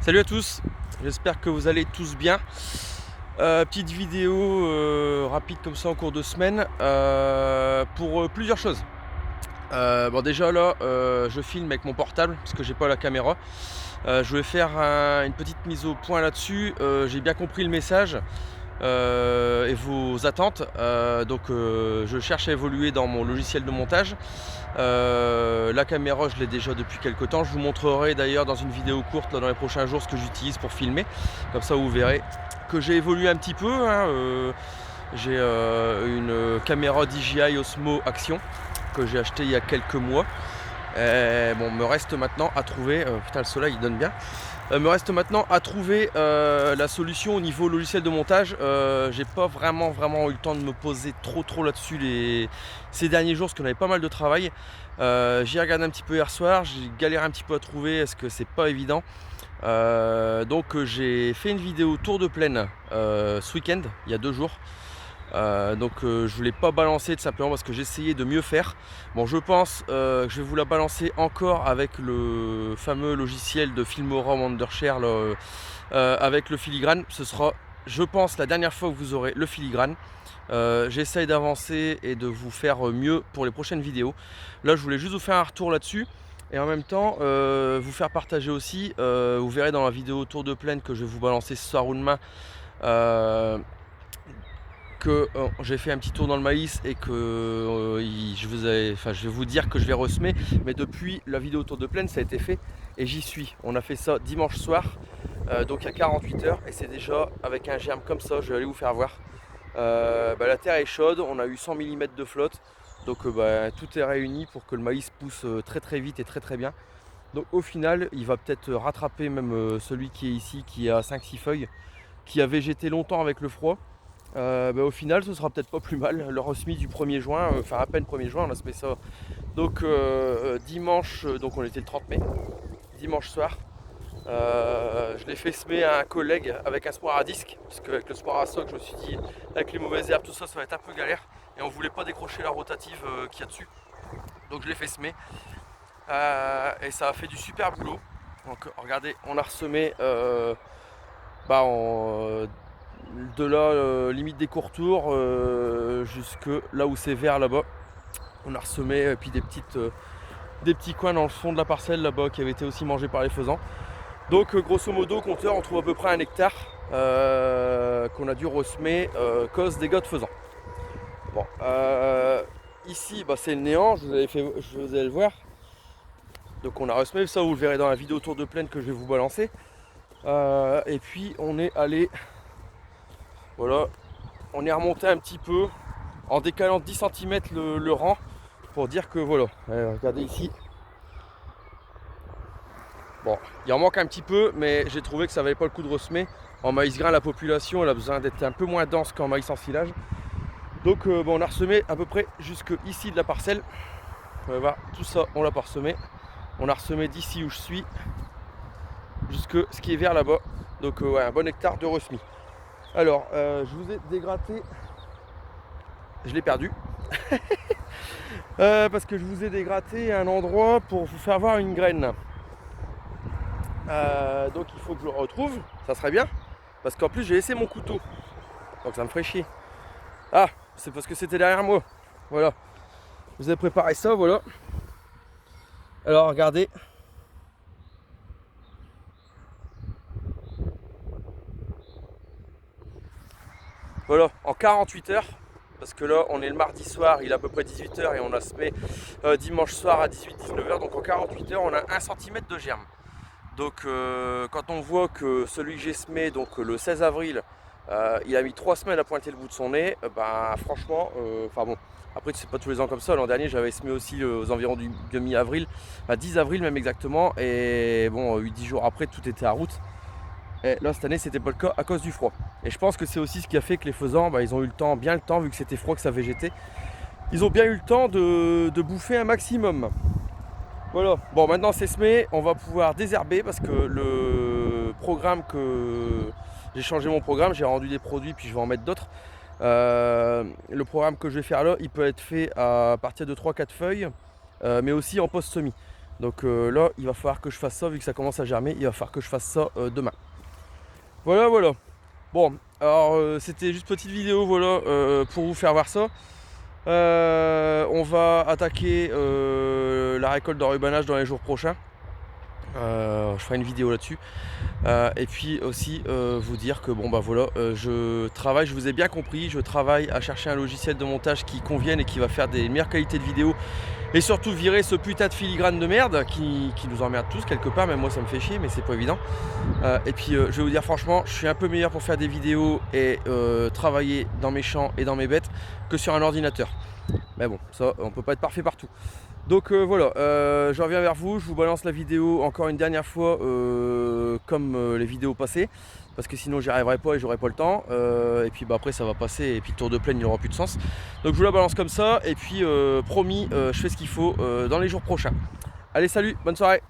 Salut à tous, j'espère que vous allez tous bien. Petite vidéo rapide comme ça en cours de semaine pour plusieurs choses. Bon déjà là, je filme avec mon portable parce que j'ai pas la caméra. Je vais faire une petite mise au point là-dessus. J'ai bien compris le message et vos attentes. Je cherche à évoluer dans mon logiciel de montage. La caméra, je l'ai déjà depuis quelques temps. Je vous montrerai d'ailleurs dans une vidéo courte là, dans les prochains jours ce que j'utilise pour filmer. Comme ça, vous verrez que j'ai évolué un petit peu. J'ai une caméra DJI Osmo Action que j'ai acheté il y a quelques mois. Bon, me reste maintenant à trouver. Putain, le soleil il donne bien. Me reste maintenant à trouver la solution au niveau logiciel de montage. J'ai pas vraiment eu le temps de me poser trop là-dessus ces derniers jours parce qu'on avait pas mal de travail. J'y ai regardé un petit peu hier soir, j'ai galéré un petit peu à trouver, est-ce que c'est pas évident. J'ai fait une vidéo tour de plaine ce week-end, il y a 2 jours. Je voulais pas balancer tout simplement parce que j'essayais de mieux faire. Bon, je pense que je vais vous la balancer encore avec le fameux logiciel de Filmora Wondershare là, avec le filigrane. Ce sera, je pense, la dernière fois que vous aurez le filigrane. J'essaye d'avancer et de vous faire mieux pour les prochaines vidéos. Là, je voulais juste vous faire un retour là-dessus. Et en même temps, vous faire partager aussi. Vous verrez dans la vidéo tour de plaine que je vais vous balancer ce soir ou demain. Que j'ai fait un petit tour dans le maïs et que je vais vous dire que je vais ressemer, mais depuis la vidéo tour de plaine ça a été fait et j'y suis. On a fait ça dimanche soir, donc à 48 heures, et c'est déjà avec un germe comme ça. Je vais aller vous faire voir. La terre est chaude, on a eu 100 mm de flotte, donc tout est réuni pour que le maïs pousse très vite et très bien. Donc au final il va peut-être rattraper même celui qui est ici, qui a 5-6 feuilles, qui a végété longtemps avec le froid. Au final ce sera peut-être pas plus mal. Le resemis du 1er juin, enfin à peine 1er juin, on a semé ça donc dimanche, donc on était le 30 mai, dimanche soir. Je l'ai fait semer à un collègue avec un sport à disque, parce qu'avec le sport à soc je me suis dit avec les mauvaises herbes tout ça, ça va être un peu galère et on voulait pas décrocher la rotative qu'il y a dessus, donc je l'ai fait semer et ça a fait du super boulot. Donc regardez, on a ressemé de là, limite des courtours, jusque là où c'est vert là-bas. On a ressemé et puis des petits coins dans le fond de la parcelle là-bas qui avaient été aussi mangés par les faisans. Donc grosso modo, compteur, on trouve à peu près 1 hectare qu'on a dû ressemer cause des gars de faisans. Bon, ici c'est le néant, je vous allez le voir. Donc on a ressemé, ça vous le verrez dans la vidéo tour de plaine que je vais vous balancer. Et puis on est allé, voilà, on est remonté un petit peu en décalant de 10 cm le rang pour dire que voilà, regardez ici. Bon, il en manque un petit peu, mais j'ai trouvé que ça valait pas le coup de ressemer. En maïs grain, la population elle a besoin d'être un peu moins dense qu'en maïs en silage. Donc on a ressemé à peu près jusque ici de la parcelle. Voilà, tout ça on l'a pas ressemé. On a ressemé d'ici où je suis jusque ce qui est vert là-bas. Donc un bon hectare de ressemis. Alors je vous ai dégratté, je l'ai perdu. Parce que je vous ai dégratté un endroit pour vous faire voir une graine. Donc il faut que je le retrouve, ça serait bien. Parce qu'en plus j'ai laissé mon couteau, donc ça me ferait chier. Ah, c'est parce que c'était derrière moi. Voilà. Je vous ai préparé ça, voilà. Alors regardez. Voilà, en 48 heures. Parce que là on est le mardi soir, il est à peu près 18 h et on a semé dimanche soir à 18-19 h. Donc en 48 heures on a 1 cm de germe. Donc quand on voit que celui que j'ai semé, donc le 16 avril, il a mis 3 semaines à pointer le bout de son nez, franchement, après c'est pas tous les ans comme ça. L'an dernier j'avais semé aussi aux environs du mi-avril, 10 avril même exactement, et bon 8-10 jours après tout était à route. Et là cette année c'était pas le cas à cause du froid. Et je pense que c'est aussi ce qui a fait que les faisans, ils ont eu bien le temps, vu que c'était froid, que ça végétait. Ils ont bien eu le temps de bouffer un maximum. Voilà, bon maintenant c'est semé, on va pouvoir désherber parce que le programme que j'ai changé mon programme, j'ai rendu des produits puis je vais en mettre d'autres. Le programme que je vais faire là, il peut être fait à partir de 3-4 feuilles, mais aussi en post-semis. Donc là, il va falloir que je fasse ça, vu que ça commence à germer, il va falloir que je fasse ça demain. Voilà, voilà. Bon, alors c'était juste petite vidéo, voilà, pour vous faire voir ça. On va attaquer la récolte d'enrubanage dans les jours prochains. Je ferai une vidéo là-dessus. Et puis aussi vous dire que bon bah voilà, je travaille, je vous ai bien compris, je travaille à chercher un logiciel de montage qui convienne et qui va faire des meilleures qualités de vidéo. Et surtout virer ce putain de filigrane de merde qui nous emmerde tous quelque part, même moi ça me fait chier, mais c'est pas évident. Et puis je vais vous dire franchement, je suis un peu meilleur pour faire des vidéos et travailler dans mes champs et dans mes bêtes que sur un ordinateur. Mais bon, ça on peut pas être parfait partout. Donc voilà, je reviens vers vous, je vous balance la vidéo encore une dernière fois comme les vidéos passées, parce que sinon j'y arriverai pas et j'aurai pas le temps, et puis bah, après ça va passer et puis le tour de plaine il n'aura plus de sens. Donc je vous la balance comme ça, et puis promis, je fais ce qu'il faut dans les jours prochains. Allez, salut, bonne soirée.